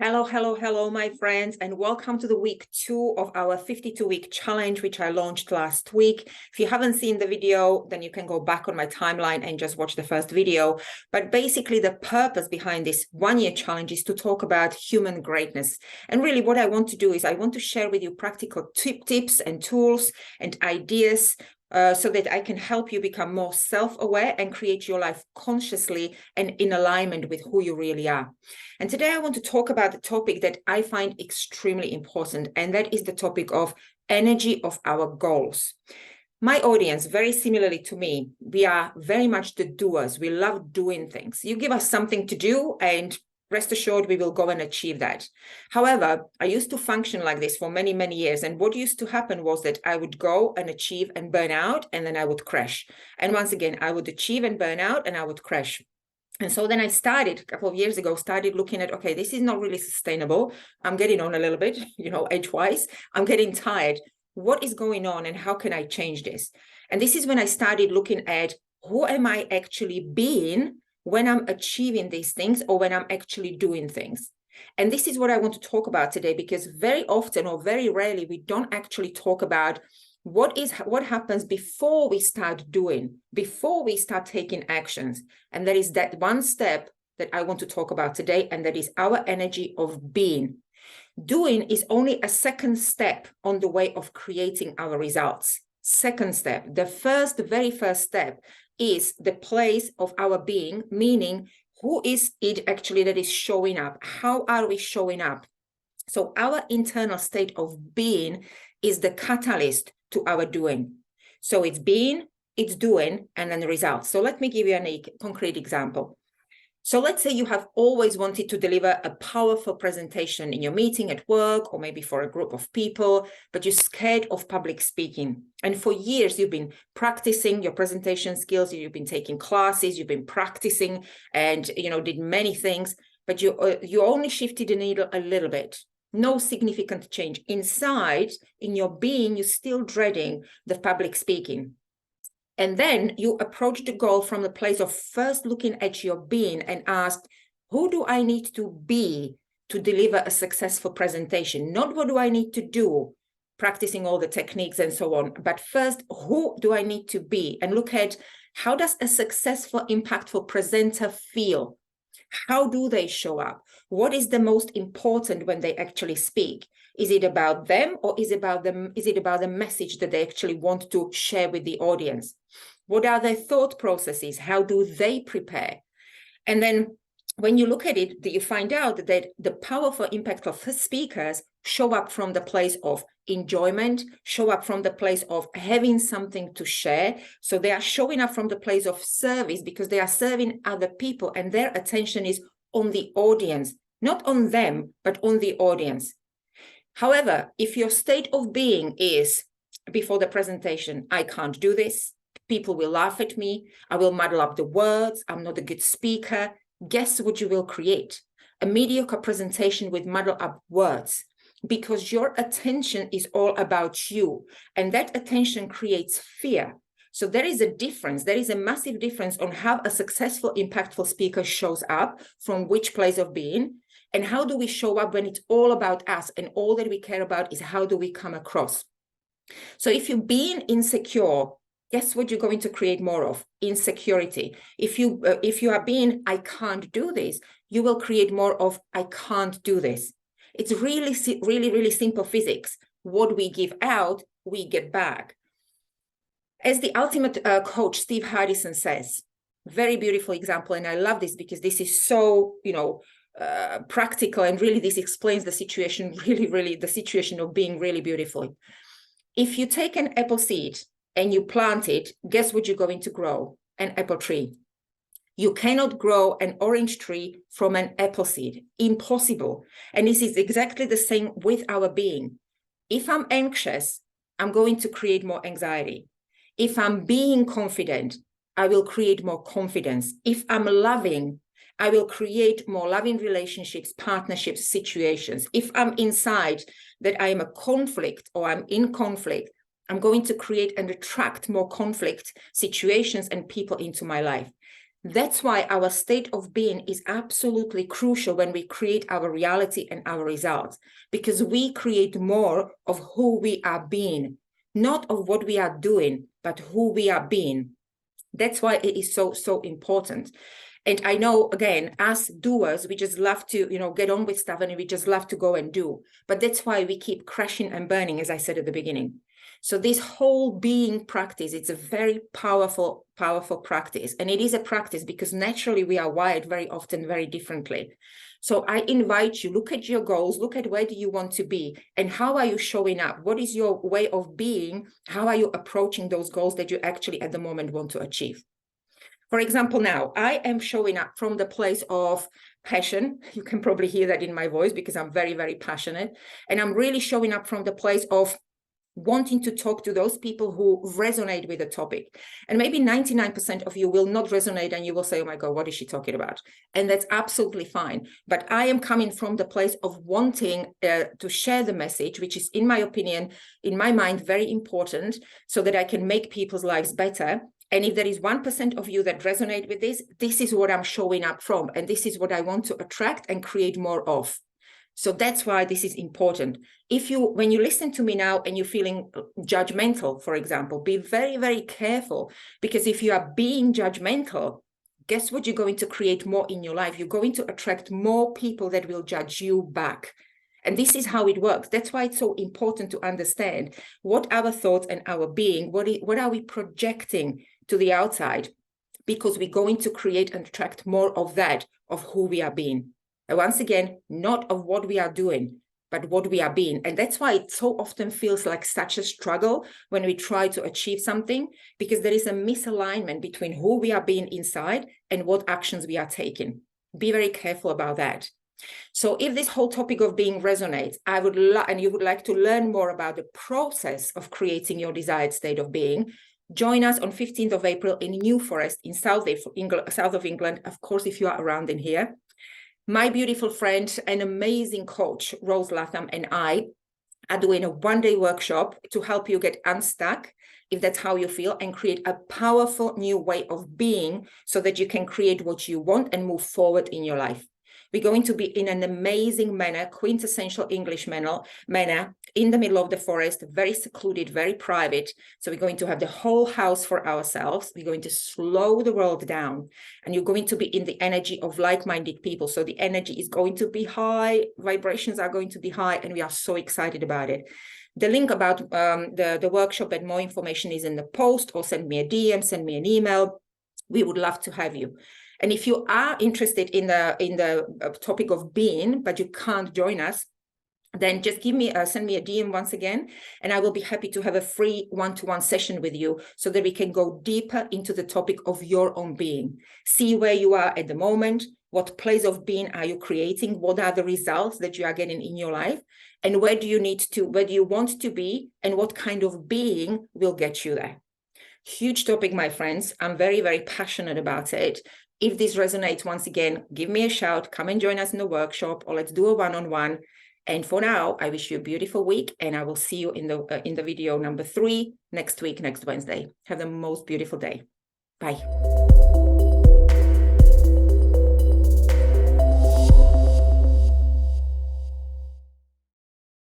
Hello, hello, hello, my friends, and welcome to the week 2 of our 52-week challenge, which I launched last week. If you haven't seen the video, then you can go back on my timeline and just watch the first video. But basically, the purpose behind this one-year challenge is to talk about human greatness. And really, what I want to do is I want to share with you practical tips and tools and ideas so that I can help you become more self-aware and create your life consciously and in alignment with who you really are. And today I want to talk about the topic that I find extremely important, and that is the topic of energy of our goals. My audience, very similarly to me, we are very much the doers. We love doing things. You give us something to do and rest assured, we will go and achieve that. However, I used to function like this for many, many years. And what used to happen was that I would go and achieve and burn out, and then I would crash. And once again, I would achieve and burn out, and I would crash. And so then I started a couple of years ago, looking at, okay, this is not really sustainable. I'm getting on a little bit, age-wise. I'm getting tired. What is going on and how can I change this? And this is when I started looking at who am I actually being when I'm achieving these things or when I'm actually doing things. And this is what I want to talk about today, because very often or very rarely, we don't actually talk about what happens before we start doing, before we start taking actions. And that is that one step that I want to talk about today, and that is our energy of being. Doing is only a second step on the way of creating our results. Second step. The very first step is the place of our being, meaning who is it actually that is showing up? How are we showing up? So our internal state of being is the catalyst to our doing. So it's being, it's doing, and then the results. So let me give you a concrete example. So let's say you have always wanted to deliver a powerful presentation in your meeting at work, or maybe for a group of people, but you're scared of public speaking. And for years, you've been practicing your presentation skills. You've been taking classes, you've been practicing and, did many things, but you only shifted the needle a little bit. No significant change. Inside, in your being, you're still dreading the public speaking. And then you approach the goal from the place of first looking at your being and ask, who do I need to be to deliver a successful presentation? Not what do I need to do, practicing all the techniques and so on, but first, who do I need to be? And look at, how does a successful, impactful presenter feel? How do they show up? What is the most important when they actually speak? Is it about them, or is it about the message that they actually want to share with the audience? What are their thought processes? How do they prepare? And then when you look at it, you find out that the powerful impact of speakers show up from the place of enjoyment, show up from the place of having something to share. So they are showing up from the place of service, because they are serving other people and their attention is on the audience, not on them, but on the audience. However, if your state of being is before the presentation, I can't do this, people will laugh at me, I will muddle up the words, I'm not a good speaker, guess what you will create? A mediocre presentation with muddled up words, because your attention is all about you, and that attention creates fear. So there is a difference. There is a massive difference on how a successful, impactful speaker shows up, from which place of being, and how do we show up when it's all about us and all that we care about is how do we come across. So if you're being insecure, guess what you're going to create more of? Insecurity. If you are being, I can't do this, you will create more of, I can't do this. It's really, really, really simple physics. What we give out, we get back. As the ultimate coach, Steve Hardison says, very beautiful example. And I love this because this is so, practical. And really, this explains the situation, really, the situation of being really beautifully. If you take an apple seed and you plant it, guess what you're going to grow? An apple tree. You cannot grow an orange tree from an apple seed. Impossible. And this is exactly the same with our being. If I'm anxious, I'm going to create more anxiety. If I'm being confident, I will create more confidence. If I'm loving, I will create more loving relationships, partnerships, situations. If I'm inside that I am a conflict or I'm in conflict, I'm going to create and attract more conflict situations and people into my life. That's why our state of being is absolutely crucial when we create our reality and our results, because we create more of who we are being, not of what we are doing, but who we are being. That's why it is so, so important. And I know, again, as doers, we just love to, get on with stuff and we just love to go and do. But that's why we keep crashing and burning, as I said at the beginning. So this whole being practice, it's a very powerful, powerful practice. And it is a practice because naturally we are wired very often very differently. So I invite you, look at your goals, look at where do you want to be and how are you showing up? What is your way of being? How are you approaching those goals that you actually at the moment want to achieve? For example, now I am showing up from the place of passion. You can probably hear that in my voice because I'm very, very passionate. And I'm really showing up from the place of wanting to talk to those people who resonate with the topic. And maybe 99% of you will not resonate and you will say, oh my God, what is she talking about? And that's absolutely fine. But I am coming from the place of wanting to share the message, which is, in my opinion, in my mind, very important so that I can make people's lives better. And if there is 1% of you that resonate with this, this is what I'm showing up from. And this is what I want to attract and create more of. So that's why this is important. When you listen to me now and you're feeling judgmental, for example, be very, very careful, because if you are being judgmental, guess what you're going to create more in your life? You're going to attract more people that will judge you back. And this is how it works. That's why it's so important to understand what our thoughts and our being, what are we projecting to the outside, because we're going to create and attract more of that, of who we are being. And once again, not of what we are doing, but what we are being. And that's why it so often feels like such a struggle when we try to achieve something, because there is a misalignment between who we are being inside and what actions we are taking. Be very careful about that. So if this whole topic of being resonates, and you would like to learn more about the process of creating your desired state of being, join us on 15th of April in New Forest in south of England, of course, if you are around in here. My beautiful friend and amazing coach, Rose Latham, and I are doing a one-day workshop to help you get unstuck, if that's how you feel, and create a powerful new way of being so that you can create what you want and move forward in your life. We're going to be in an amazing manner, quintessential English manner, in the middle of the forest, very secluded, very private. So we're going to have the whole house for ourselves. We're going to slow the world down, and you're going to be in the energy of like-minded people. So the energy is going to be high, vibrations are going to be high, and we are so excited about it. The link about the workshop and more information is in the post, or send me a DM, send me an email. We would love to have you. And if you are interested in the topic of being, but you can't join us, then just send me a DM once again, and I will be happy to have a free one-to-one session with you so that we can go deeper into the topic of your own being. See where you are at the moment, what place of being are you creating, what are the results that you are getting in your life, and where do you want to be, and what kind of being will get you there. Huge topic, my friends. I'm very, very passionate about it. If this resonates, once again, give me a shout, come and join us in the workshop, or let's do a one-on-one. And for now, I wish you a beautiful week, and I will see you in the video number 3 next week, next Wednesday. Have the most beautiful day. Bye.